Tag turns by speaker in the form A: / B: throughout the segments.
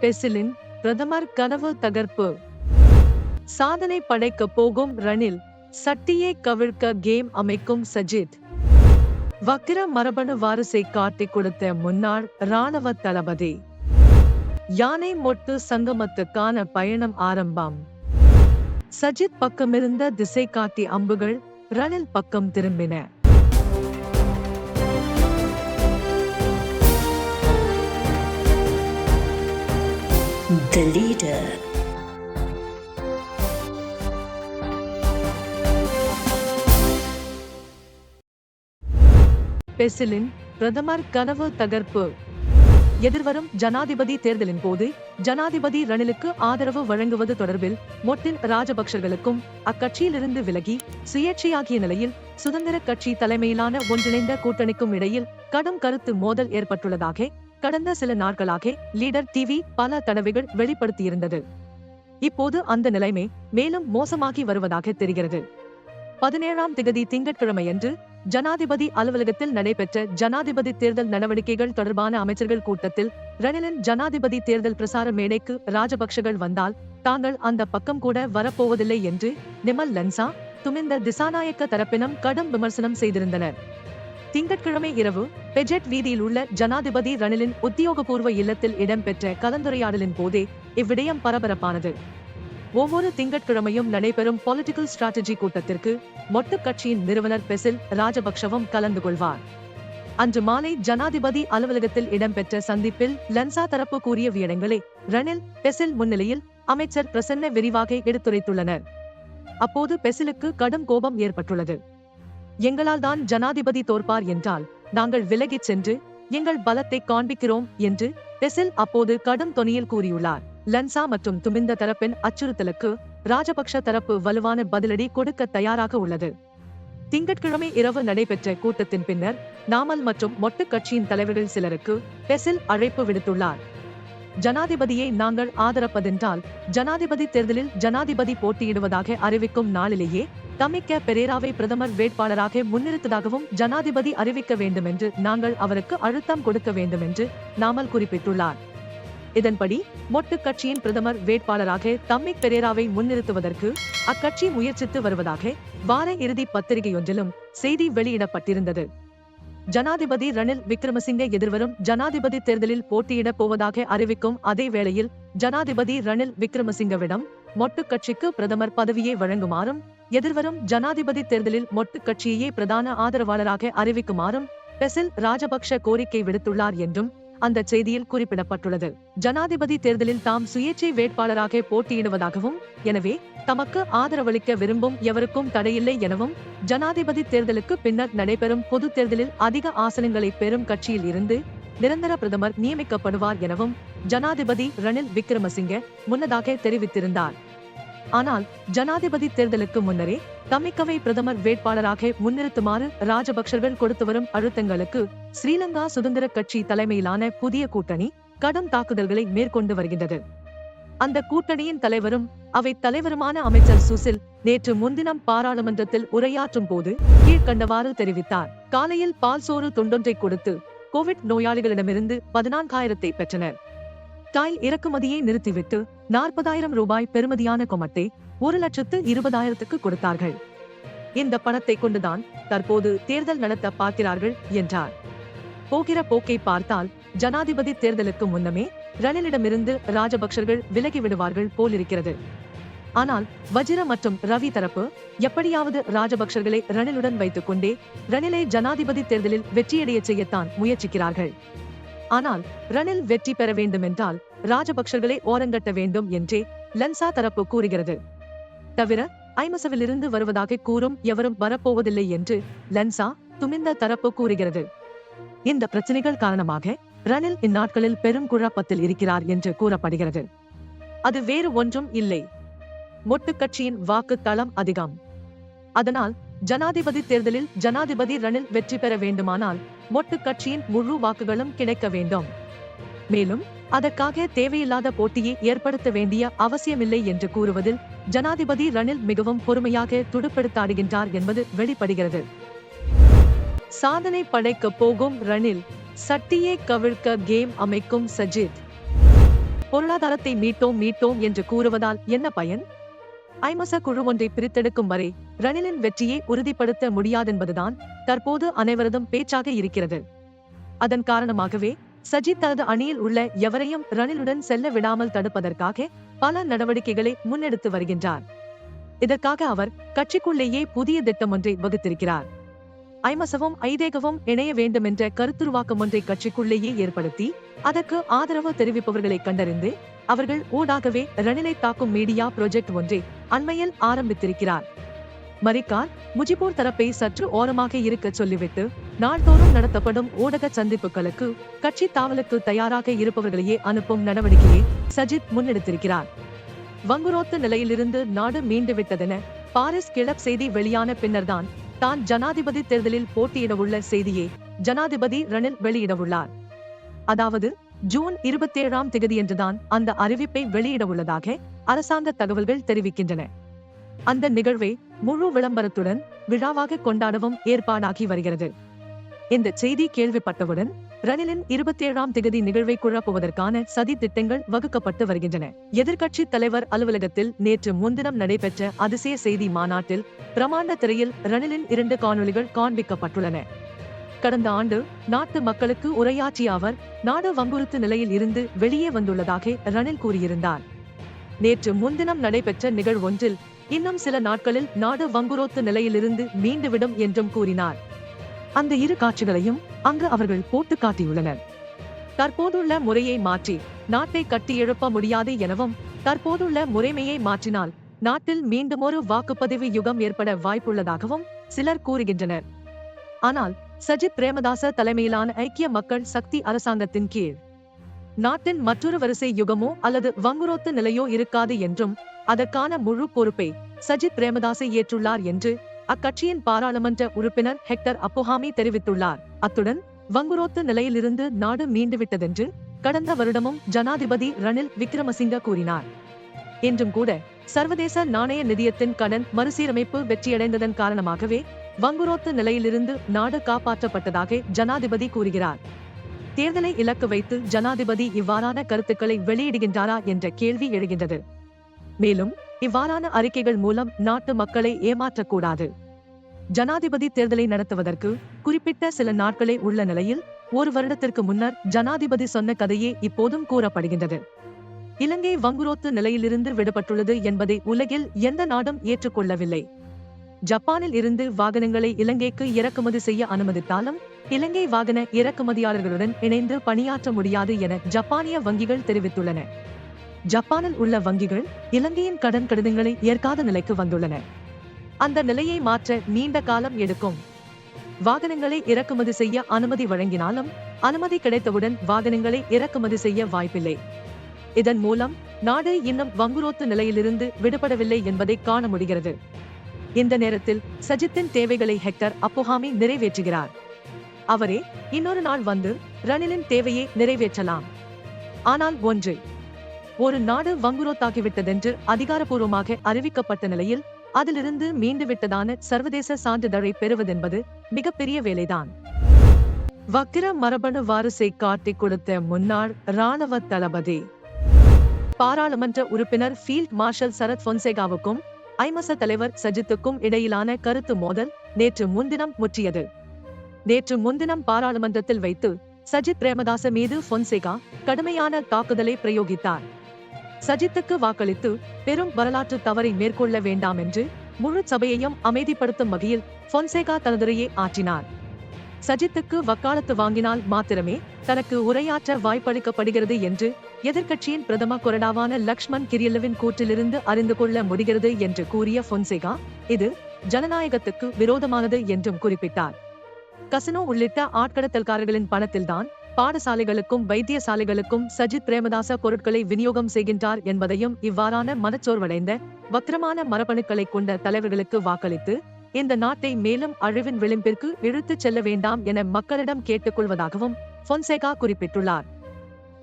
A: பெசிலின் பிரதமர் கனவு தகர்ப்பு. சாதனை படைக்க போகும் ரணில், சட்டியை கவிழ்க்க கேம் அமைக்கும் சஜித். வக்கிர மரபணு வாரிசை காட்டிக் கொடுத்த முன்னாள் இராணுவ தளபதி. யானை மொட்டு சங்கமத்துக்கான பயணம் ஆரம்பம். சஜித் பக்கமிருந்த திசை காட்டி அம்புகள் ரணில் பக்கம் திரும்பின.
B: The leader.
A: பெசிலின் பிரதமர் கனவு தகர்ப்பு. எதிர்வரும் ஜனாதிபதி தேர்தலின் போது ஜனாதிபதி ரணிலுக்கு ஆதரவு வழங்குவது தொடர்பில் மொட்டின் ராஜபக்சர்களுக்கும் அக்கட்சியிலிருந்து விலகி சுயேட்சையாகிய நிலையில் சுதந்திர கட்சி தலைமையிலான ஒன்றிணைந்த கூட்டணிக்கும் இடையில் கடும் கருத்து மோதல் ஏற்பட்டுள்ளதாக கடந்த சில நாட்களாக லீடர் டிவி பல தடவைகள் வெளிப்படுத்தியிருந்தது. இப்போது அந்த நிலைமை மேலும் மோசமாகி வருவதாக தெரிகிறது. 17ஆம் திகதி திங்கட்கிழமையன்று ஜனாதிபதி அலுவலகத்தில் நடைபெற்ற ஜனாதிபதி தேர்தல் நடவடிக்கைகள் தொடர்பான அமைச்சர்கள் கூட்டத்தில் ரணிலின் ஜனாதிபதி தேர்தல் பிரசார மேடைக்கு ராஜபக்சகள் வந்தால் தாங்கள் அந்த பக்கம் கூட வரப்போவதில்லை என்று நிமல் லன்சா, துமிந்த திசாநாயக்க தரப்பினம் கடும் விமர்சனம் செய்திருந்தனர். திங்கட்கிழமை இரவு பெஜெட் வீதியில் உள்ள ஜனாதிபதி ரணிலின் உத்தியோகபூர்வ இல்லத்தில் இடம்பெற்ற கலந்துரையாடலின் போதே இவ்விடயம் பரபரப்பானது. ஒவ்வொரு திங்கட்கிழமையும் நடைபெறும் பொலிட்டிக்கல் ஸ்ட்ராட்டஜி கூட்டத்திற்கு மொட்டு கட்சியின் நிறுவனர் பெசில் ராஜபக்சவும் கலந்து கொள்வார். அன்று மாலை ஜனாதிபதி அலுவலகத்தில் இடம்பெற்ற சந்திப்பில் லன்சா தரப்பு கூறிய விடயங்களை ரணில், பெசில் முன்னிலையில் அமைச்சர் பிரசன்ன விரிவாக எடுத்துரைத்துள்ளனர். அப்போது பெசிலுக்கு கடும் கோபம் ஏற்பட்டுள்ளது. எங்களால் தான் ஜனாதிபதி தோற்பார் என்றால் நாங்கள் விலகிச் சென்று எங்கள் பலத்தை காண்பிக்கிறோம் என்று பெசில் அப்போது கடும் தொனியில் கூறியுள்ளார். லன்சா மற்றும் துமிந்த தரப்பின் அச்சுறுத்தலுக்கு ராஜபக்ஷ தரப்பு வலுவான பதிலடி கொடுக்க தயாராக உள்ளது. திங்கட்கிழமை இரவு நடைபெற்ற கூட்டத்தின் பின்னர் நாமல் மற்றும் மொட்டு கட்சியின் தலைவர்கள் சிலருக்கு பெசில் அழைப்பு விடுத்துள்ளார். ஜனாதிபதியை நாங்கள் ஆதரப்பதென்றால் ஜனாதிபதி தேர்தலில் ஜனாதிபதி போட்டியிடுவதாக அறிவிக்கும் நாளிலேயே தமிக்க பெரேராவை பிரதமர் வேட்பாளராக முன்னிறுத்ததாகவும் ஜனாதிபதி அறிவிக்க வேண்டும் என்று நாங்கள் அவருக்கு அழுத்தம் கொடுக்க வேண்டும் என்று நாமல் குறிப்பிட்டுள்ளார். இதன்படி மொட்டு கட்சியின் பிரதமர் வேட்பாளராக தமிக் பெரேராவை முன்னிறுத்துவதற்கு அக்கட்சி முயற்சித்து வருவதாக வார இறுதி பத்திரிகையொன்றிலும் செய்தி வெளியிடப்பட்டிருந்தது. ஜனாதிபதி ரணில் விக்ரமசிங்கே எதிர்வரும் ஜனாதிபதி தேர்தலில் போட்டியிடப் போவதாக அறிவிக்கும் அதே வேளையில் ஜனாதிபதி ரணில் விக்ரமசிங்கவிடம் மொட்டு கட்சிக்கு பிரதமர் பதவியை வழங்குமாறும் எதிர்வரும் ஜனாதிபதி தேர்தலில் மொட்டு கட்சியையே பிரதான ஆதரவாளராக அறிவிக்குமாறும் பெசில் ராஜபக்ஷ கோரிக்கை விடுத்துள்ளார் என்றும் அந்த செய்தியில் குறிப்பிடப்பட்டுள்ளது. ஜனாதிபதி தேர்தலில் தாம் சுயேட்சை வேட்பாளராக போட்டியிடுவதாகவும் எனவே தமக்கு ஆதரவளிக்க விரும்பும் எவருக்கும் தடையில்லை எனவும் ஜனாதிபதி தேர்தலுக்கு பின்னர் நடைபெறும் பொது தேர்தலில் அதிக ஆசனங்களை பெறும் கட்சியில் இருந்து நிரந்தர பிரதமர் நியமிக்கப்படுவார் எனவும் ஜனாதிபதி ரணில் விக்ரமசிங்கே முன்னதாக தெரிவித்திருந்தார். ஆனால் ஜனாதிபதி தேர்தலுக்கு முன்னரே தமிக்கவை பிரதமர் வேட்பாளராக முன்னிறுத்துமாறு ராஜபக்சர்கள் கொடுத்து வரும் அழுத்தங்களுக்கு ஸ்ரீலங்கா சுதந்திர கட்சி தலைமையிலான புதிய கூட்டணி கடும் தாக்குதல்களை மேற்கொண்டு வருகின்றது. அந்த கூட்டணியின் தலைவரும் அவை தலைவருமான அமைச்சர் சுசில் நேற்று முன்தினம் பாராளுமன்றத்தில் உரையாற்றும் போது கீழ்கண்டவாறு தெரிவித்தார். காலையில் பால் சோறு தொண்டொன்றை கொடுத்து கோவிட் நோயாளிகளிடமிருந்து 14,000 பெற்றனர். டைல் இறக்குமதியை நிறுத்திவிட்டு 40,000 ரூபாய் பெறுமதியான கொமட்டை 1,20,000க்கு கொடுத்தார்கள். இந்த பணத்தை கொண்டுதான் தற்போது தேர்தல் நடத்த பார்க்கிறார்கள் என்றார். போகிற போக்கை பார்த்தால் ஜனாதிபதி தேர்தலுக்கு முன்னமே ரணிலிடமிருந்து ராஜபக்சர்கள் விலகிவிடுவார்கள் போலிருக்கிறது. ஆனால் வஜிர மற்றும் ரவி தரப்பு எப்படியாவது ராஜபக்சர்களை ரணிலுடன் வைத்துக் கொண்டே ரணிலை ஜனாதிபதி தேர்தலில் வெற்றியடைய செய்யத்தான் முயற்சிக்கிறார்கள். ஆனால் ரணில் வெற்றி பெற வேண்டுமென்றால் ராஜபக்சர்களை ஓரங்கட்ட வேண்டும் என்றே லன்சா தரப்பு கூறுகிறது. தவிர ஐமசவிலிருந்து வருவதாக கூறும் எவரும் வரப்போவதில்லை என்று லன்சா, துமிந்த தரப்பு கூறுகிறது. இந்த பிரச்சனைகள் காரணமாக ரணில் இந்நாட்களில் பெரும் குழப்பத்தில் இருக்கிறார் என்று கூறப்படுகிறது. அது வேறு ஒன்றும் இல்லை, மொட்டு கட்சியின் வாக்கு தளம் அதிகம். அதனால் ஜனாதிபதி தேர்தலில் ஜனாதிபதி ரணில் வெற்றி பெற வேண்டுமானால் மொட்டு கட்சியின் முழு வாக்குகளும் கிடைக்க வேண்டும். மேலும் அதற்காக தேவையில்லாத போட்டியை ஏற்படுத்த வேண்டிய அவசியமில்லை என்று கூறுவதில் ஜனாதிபதி ரணில் மிகவும் பொறுமையாக துடுப்பெடுத்தாடுகின்றார் என்பது வெளிப்படுகிறது. சாதனை படைக்க போகும் ரணில், சட்டியை கவிழ்க்க கேம் அமைக்கும் சஜித். பொருளாதாரத்தை மீட்டோம் என்று கூறுவதால் என்ன பயன்? ஐமச குழு ஒன்றை பிரித்தெடுக்கும் வரை ரணிலின் வெற்றியை உறுதிப்படுத்த முடியாதென்பதுதான் தற்போது அனைவரதும் பேச்சாக இருக்கிறது. அதன் காரணமாகவே சஜித் தனது அணியில் உள்ள எவரையும் ரணிலுடன் செல்ல விடாமல் தடுப்பதற்காக பல நடவடிக்கைகளை முன்னெடுத்து வருகின்றார். இதற்காக அவர் கட்சிக்குள்ளேயே புதிய திட்டம் ஒன்றை வகுத்திருக்கிறார். ஐமசவும் ஐதேகவும் இணைய வேண்டுமென்ற கருத்துருவாக்கம் ஒன்றை கட்சிக்குள்ளேயே ஏற்படுத்தி அதற்கு ஆதரவு தெரிவிப்பவர்களை கண்டறிந்து அவர்கள் ஊடாகவே ரணிலை தாக்கும் மீடியா புராஜெக்ட் ஒன்றை அண்மையில் ஆரம்பித்திருக்கிறார். மரிக்கார் முஜிபூர் தரப்பை சற்று ஓரமாக இருக்க சொல்லிவிட்டு நாள்தோறும் நடத்தப்படும் ஊடக சந்திப்புகளுக்கு கட்சி தாவலுக்கு தயாராக இருப்பவர்களையே அனுப்பும் நடவடிக்கையை சஜித் முன்னெடுத்திருக்கிறார். வங்குரோத்து நிலையிலிருந்து நாடு மீண்டுவிட்டதென பாரிஸ் கிளப் செய்தி வெளியான பின்னர்தான் தான் ஜனாதிபதி தேர்தலில் போட்டியிடவுள்ள செய்தியை ஜனாதிபதி ரணில் வெளியிடவுள்ளார். அதாவது ஜூன் 27ஆம் தேதியன்றுதான் அந்த அறிவிப்பை வெளியிடவுள்ளதாக அரசாங்க தகவல்கள் தெரிவிக்கின்றன. அந்த நிகழ்வை முழு விளம்பரத்துடன் விழாவாக கொண்டாடவும் ஏற்பாடாகி வருகிறது. இந்த செய்தி கேள்விப்பட்டவுடன் ரணிலின் 27ஆம் தேதி நிகழ்வை குழப்புவதற்கான சதி திட்டங்கள் வகுக்கப்பட்டு வருகின்றன. எதிர்க்கட்சி தலைவர் அலுவலகத்தில் நேற்று முன்தினம் நடைபெற்ற அதிசய செய்தி மாநாட்டில் பிரமாண்ட திரையில் ரணிலின் 2 காணொளிகள் காண்பிக்கப்பட்டுள்ளன. கடந்த ஆண்டு நாட்டு மக்களுக்கு உரையாற்றிய அவர் நாடு வங்குறுத்து நிலையில் இருந்து வெளியே வந்துள்ளதாக ரணில் கூறியிருந்தார். நேற்று முன்தினம் நடைபெற்ற நிகழ்வொன்றில் இன்னும் சில நாட்களில் நாடு வங்குரோத்து நிலையிலிருந்து மீண்டுவிடும் என்றும் கூறினார். அந்த 2 காட்சிகளையும் அங்கு அவர்கள் போட்டு காட்டியுள்ளனர். தற்போதுள்ள முறையை மாற்றி நாட்டை கட்டி எழுப்ப முடியாது எனவும் தற்போதுள்ள முறைமையை மாற்றினால் நாட்டில் மீண்டுமொரு வாக்குப்பதிவு யுகம் ஏற்பட வாய்ப்புள்ளதாகவும் சிலர் கூறுகின்றனர். ஆனால் சஜித் பிரேமதாச தலைமையிலான ஐக்கிய மக்கள் சக்தி அரசாங்கத்தின் கீழ் நாட்டின் மற்றொரு வரிசை யுகமோ அல்லது வங்குரோத்து நிலையோ இருக்காது என்றும் அதற்கான முழு பொறுப்பை சஜித் பிரேமதாசை ஏற்றுள்ளார் என்று அக்கட்சியின் பாராளுமன்ற உறுப்பினர் ஹெக்டர் அப்போஹாமி தெரிவித்துள்ளார். அத்துடன் வங்குரோத்து நிலையிலிருந்து நாடு மீண்டுவிட்டதென்று கடந்த வருடமும் ஜனாதிபதி ரணில் விக்ரமசிங்க கூறினார். என்றும் கூட சர்வதேச நாணய நிதியத்தின் கடன் மறுசீரமைப்பு வெற்றியடைந்ததன் காரணமாகவே வங்குரோத்து நிலையிலிருந்து நாடு காப்பாற்றப்பட்டதாக ஜனாதிபதி கூறுகிறார். தேர்தலை இலக்கு வைத்து ஜனாதிபதி இவ்வாறான கருத்துக்களை வெளியிடுகின்றாரா என்ற கேள்வி எழுகின்றது. மேலும் இவ்வாறான அறிக்கைகள் மூலம் நாட்டு மக்களை ஏமாற்றக்கூடாது. ஜனாதிபதி தேர்தலை நடத்துவதற்கு குறிப்பிட்ட சில நாட்களே உள்ள நிலையில் 1 வருடத்திற்கு முன்னர் ஜனாதிபதி சொன்ன கதையே இப்போதும் கூறப்படுகின்றது. இலங்கை வங்குரோத்து நிலையிலிருந்து விடுபட்டுள்ளது என்பதை உலகில் எந்த நாடும் ஏற்றுக்கொள்ளவில்லை. ஜப்பானில் இருந்து வாகனங்களை இலங்கைக்கு இறக்குமதி செய்ய அனுமதித்தாலும் இலங்கை வாகன இறக்குமதியாளர்களுடன் இணைந்து பணியாற்ற முடியாது என ஜப்பானிய வங்கிகள் தெரிவித்துள்ளன. ஜப்பானில் உள்ள வங்கிகள் இலங்கையின் கடன் கடிதங்களை ஏற்காத நிலைக்கு வந்துள்ளன. அந்த நிலையை மாற்ற நீண்ட காலம் எடுக்கும். வாகனங்களை இறக்குமதி செய்ய அனுமதி வழங்கினாலும் அனுமதி கிடைத்தவுடன் வாகனங்களை இறக்குமதி செய்ய வாய்ப்பில்லை. இதன் மூலம் நாடு இன்னும் வங்குரோத்து நிலையிலிருந்து விடுபடவில்லை என்பதை காண முடிகிறது. இந்த நேரத்தில் சஜித்தின் தேவைகளை ஹெக்டர் அப்போஹாமி நிறைவேற்றுகிறார். அவரே இன்னொரு நாள் வந்து ரணிலின் தேவையை நிறைவேற்றலாம். ஆனால் ஒரு நாடு வங்குரோத்தாகிவிட்டதென்று அதிகாரப்பூர்வமாக அறிவிக்கப்பட்ட நிலையில் அதிலிருந்து மீண்டுவிட்டதான சர்வதேச சான்றிதழை பெறுவதென்பது மிகப்பெரிய வேலைதான். வக்கிர மரபணு வாரிசை காட்டிக் கொடுத்த முன்னாள் இராணுவ தளபதி பாராளுமன்ற உறுப்பினர் ஃபீல்ட் மார்ஷல் சரத் பொன்சேகாவுக்கும் ஐமச தலைவர் சஜித்துக்கும் இடையிலான கருத்து மோதல் நேற்று முன்தினம் முற்றியது. நேற்று முன்தினம் பாராளுமன்றத்தில் வைத்து சஜித் பிரேமதாச மீது பொன்சேகா கடுமையான தாக்குதலை பிரயோகித்தார். சஜித்துக்கு வாக்களித்து பெரும் வரலாற்று தவறை மேற்கொள்ள வேண்டாம் என்று முழு சபையையும் அமைதிப்படுத்தும் வகையில் பொன்சேகா தனதுரையை ஆற்றினார். சஜித்துக்கு வக்காலத்து வாங்கினால் மாத்திரமே தனக்கு உரையாற்ற வாய்ப்பளிக்கப்படுகிறது என்று எதிர்க்கட்சியின் பிரதம கொறடாவான லக்ஷ்மண் கிரியல்லவின் கூற்றிலிருந்து அறிந்து கொள்ள முடிகிறது என்று கூறிய பொன்சேகா இது ஜனநாயகத்துக்கு விரோதமானது என்றும் குறிப்பிட்டார். கசினோ உள்ளிட்ட ஆட்கடத்தல்காரர்களின் பணத்தில்தான் பாடசாலைகளுக்கும் வைத்தியசாலைகளுக்கும் சஜித் பிரேமதாச பொருட்களை விநியோகம் செய்கின்றார் என்பதையும் இவ்வாறான மனச்சோர்வடைந்த வக்கிரமான மரபணுக்களை கொண்ட தலைவர்களுக்கு வாக்களித்து இந்த நாட்டை மேலும் அழிவின் விளிம்பிற்கு இழுத்துச் செல்ல வேண்டாம் என மக்களிடம் கேட்டுக்கொள்வதாகவும் பொன்சேகா குறிப்பிட்டுள்ளார்.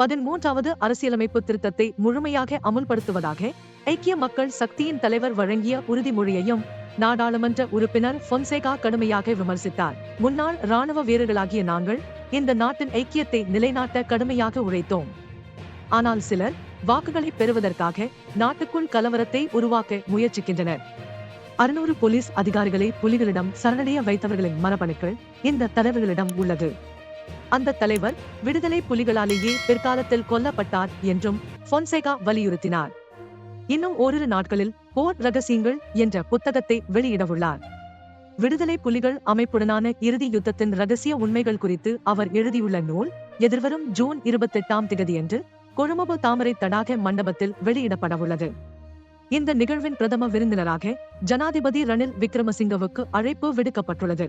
A: 13வது அரசியலமைப்பு திருத்தத்தை முழுமையாக அமுல்படுத்துவதாக ஐக்கிய மக்கள் சக்தியின் தலைவர் வழங்கிய உறுதிமொழியையும் நாடாளுமன்ற உறுப்பினர் பொன்சேகா கடுமையாக விமர்சித்தார். முன்னாள் இராணுவ வீரர்களாகிய நாங்கள் இந்த நாட்டின் ஐக்கியத்தை நிலைநாட்ட கடுமையாக உழைத்தோம். ஆனால் சிலர் வாக்குகளை பெறுவதற்காக நாட்டுக்குள் கலவரத்தை உருவாக்க முயற்சிக்கின்றனர். 600 போலீஸ் அதிகாரிகளை புலிகளிடம் சரணடைய வைத்தவர்களின் மரபணுக்கள் இந்த தலைவர்களிடம் உள்ளது. அந்த தலைவர் விடுதலை புலிகளாலேயே பிற்காலத்தில் கொல்லப்பட்டார் என்றும் பொன்சேகா வலியுறுத்தினார். இன்னும் ஓரிரு நாட்களில் போர் ரகசியங்கள் என்ற புத்தகத்தை வெளியிடவுள்ளார். விடுதலை புலிகள் அமைப்புடனான இறுதி யுத்தத்தின் ரகசிய உண்மைகள் குறித்து அவர் எழுதியுள்ள நூல் எதிர்வரும் ஜூன் 28 கொழும்பு தாமரை தடாக மண்டபத்தில் வெளியிடப்படவுள்ளது. இந்த நிகழ்வின் பிரதம விருந்தினராக ஜனாதிபதி ரணில் விக்ரமசிங்கவுக்கு அழைப்பு விடுக்கப்பட்டுள்ளது.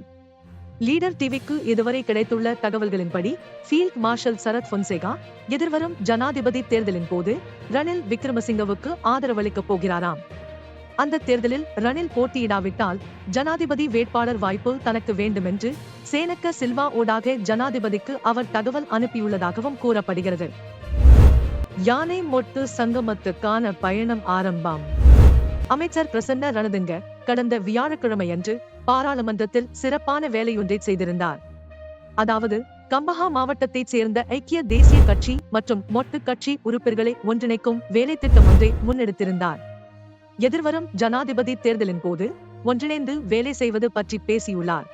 A: லீடர் டிவிக்கு இதுவரை கிடைத்துள்ள தகவல்களின்படி ஃபீல்ட் மார்ஷல் சரத் பொன்சேகா எதிர்வரும் ஜனாதிபதி தேர்தலின் போது ரணில் விக்ரமசிங்கவுக்கு ஆதரவளிக்கப் போகிறாராம். அந்த தேர்தலில் ரணில் போட்டியிடாவிட்டால் ஜனாதிபதி வேட்பாளர் வாய்ப்பு தனக்கு வேண்டுமென்று சேனக்க சில்வா ஊடாக ஜனாதிபதிக்கு அவர் தகவல் அனுப்பியுள்ளதாகவும் கூறப்படுகிறது. யானை மொட்டு சங்கமத்துக்கான பயணம் ஆரம்பம். அமைச்சர் பிரசன்ன ரணதுங்க கடந்த வியாழக்கிழமையன்று பாராளுமன்றத்தில் சிறப்பான வேலையொன்றை செய்திருந்தார். அதாவது கம்பஹா மாவட்டத்தைச் சேர்ந்த ஐக்கிய தேசிய கட்சி மற்றும் மொட்டு கட்சி உறுப்பினர்களை ஒன்றிணைக்கும் வேலை திட்டம் ஒன்றை முன்னெடுத்திருந்தார். எதிர்வரும் ஜனாதிபதி தேர்தலின் போது ஒன்றிணைந்து வேலை செய்வது பற்றி பேசியுள்ளார்.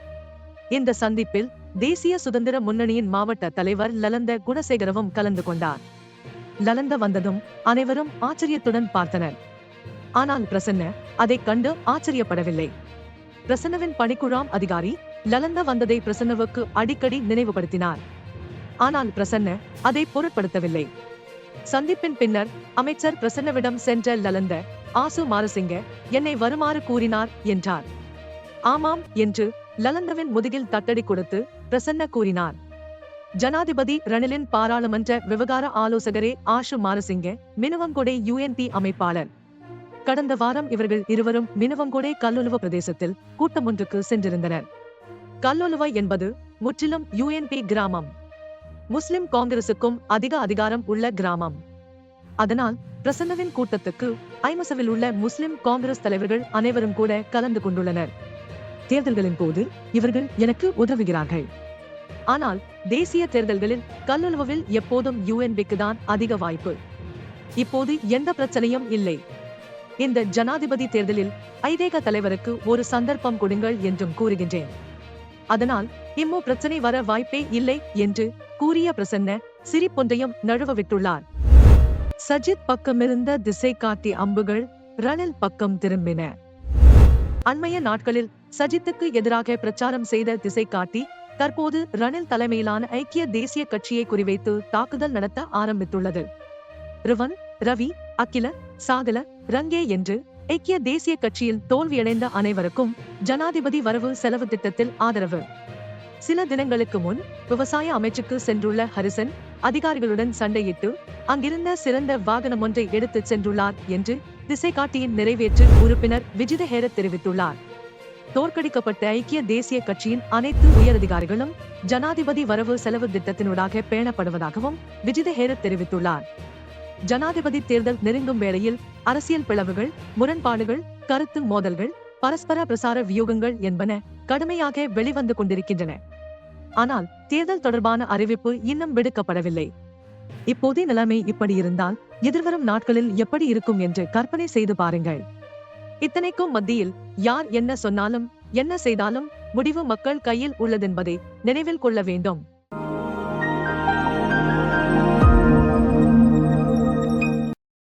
A: இந்த சந்திப்பில் தேசிய சுதந்திர முன்னணியின் மாவட்ட தலைவர் லலந்த குணசேகரவும் கலந்து கொண்டார். லலந்த வந்ததும் அனைவரும் ஆச்சரியத்துடன் பார்த்தனர். ஆனால் பிரசன்ன அதைக் கண்டு ஆச்சரியப்படவில்லை. பிரசன்னவின் பணிக்குழாம் அதிகாரி லலந்த வந்ததை பிரசன்னவுக்கு அடிக்கடி நினைவுபடுத்தினார். ஆனால் பிரசன்ன அதை பொருட்படுத்தவில்லை. சந்திப்பின் பின்னர் அமைச்சர் பிரசன்னவிடம் சென்ற லலந்த, ஆசு மாரசிங்க என்னை வருமாறு கூறினார் என்றார். ஆமாம் என்று லலந்தவின் முதுகில் தட்டடி கொடுத்து பிரசன்ன கூறினார். ஜனாதிபதி ரணிலின் பாராளுமன்ற விவகார ஆலோசகரே ஆஷு மாரசிங்க மினுவங்கொடை UNP அமைப்பாளர். கடந்த வாரம் இவர்கள் இருவரும் மினுவங்கொடை கல்லொலுவ பிரதேசத்தில் கூட்டம் ஒன்றுக்கு சென்றிருந்தனர். கல்லொலுவ என்பது முற்றிலும் UNP கிராமம். முஸ்லிம் காங்கிரசுக்கும் அதிக அதிகாரம் உள்ள கிராமம். அதனால் பிரசன்னவின் கூட்டத்துக்கு ஐமசவில் உள்ள முஸ்லிம் காங்கிரஸ் தலைவர்கள் அனைவரும் கூட கலந்து கொண்டுள்ளனர். தேர்தல்களின் போது இவர்கள் எனக்கு உதவுகிறார்கள். ஆனால் தேசிய தேர்தல்களில் கல்லொலுவில் எப்போதும் UNPக்கு தான் அதிக வாய்ப்பு. இப்போது எந்த பிரச்சனையும் இல்லை. இந்த ஜனாதிபதி தேர்தலில் ஐதேக தலைவருக்கு ஒரு சந்தர்ப்பம் கொடுங்கள் என்றும் கூறுகின்றேன். அதனால் இம்மு பிரச்சனை வர வாய்ப்பே இல்லை என்று கூறிய பிரசன்ன சிரிப்பொன்றையும் நழுவ விட்டுள்ளார். சஜித் பக்கமிருந்த திசை காட்டி அம்புகள் ரணில் பக்கம் திரும்பின. அண்மைய நாட்களில் சஜித்துக்கு எதிராக பிரச்சாரம் செய்த திசை காட்டி தற்போது ரணில் தலைமையிலான ஐக்கிய தேசிய கட்சியை குறிவைத்து தாக்குதல் நடத்த ஆரம்பித்துள்ளது. ரிவன், ரவி, அகில, சாகல, ரங்கே என்று ஐக்கிய தேசிய கட்சியில் தோல்வியடைந்த அனைவருக்கும் ஜனாதிபதி வரவு செலவு திட்டத்தில் ஆதரவு. சில தினங்களுக்கு முன் விவசாய அமைச்சுக்கு சென்றுள்ள ஹரிசன் அதிகாரிகளுடன் சண்டையிட்டு அங்கிருந்த சிறந்த வாகனம் ஒன்றை எடுத்துச் சென்றுள்ளார் என்று திசை காட்டியின் நிறைவேற்று உறுப்பினர் விஜித ஹேரத் தெரிவித்துள்ளார். தோற்கடிக்கப்பட்ட ஐக்கிய தேசிய கட்சியின் அனைத்து உயரதிகாரிகளும் ஜனாதிபதி வரவு செலவு திட்டத்தினூடாக பேணப்படுவதாகவும் விஜித ஹேரத் தெரிவித்துள்ளார். ஜனாதிபதி தேர்தல் நெருங்கும் வேளையில் அரசியல் பிளவுகள், முரண்பாடுகள், கருத்து மோதல்கள், பரஸ்பர பிரசார வியூகங்கள் என்பன கடுமையாக வெளிவந்து கொண்டிருக்கின்றன. ஆனால் தேர்தல் தொடர்பான அறிவிப்பு இன்னும் விடுக்கப்படவில்லை. இப்போதைய நிலைமை இப்படி இருந்தால் எதிர்வரும் நாட்களில் எப்படி இருக்கும் என்று கற்பனை செய்து பாருங்கள். இத்தனைக்கும் மத்தியில் யார் என்ன சொன்னாலும் என்ன செய்தாலும் முடிவு மக்கள் கையில் உள்ளதென்பதை நினைவில் கொள்ள வேண்டும்.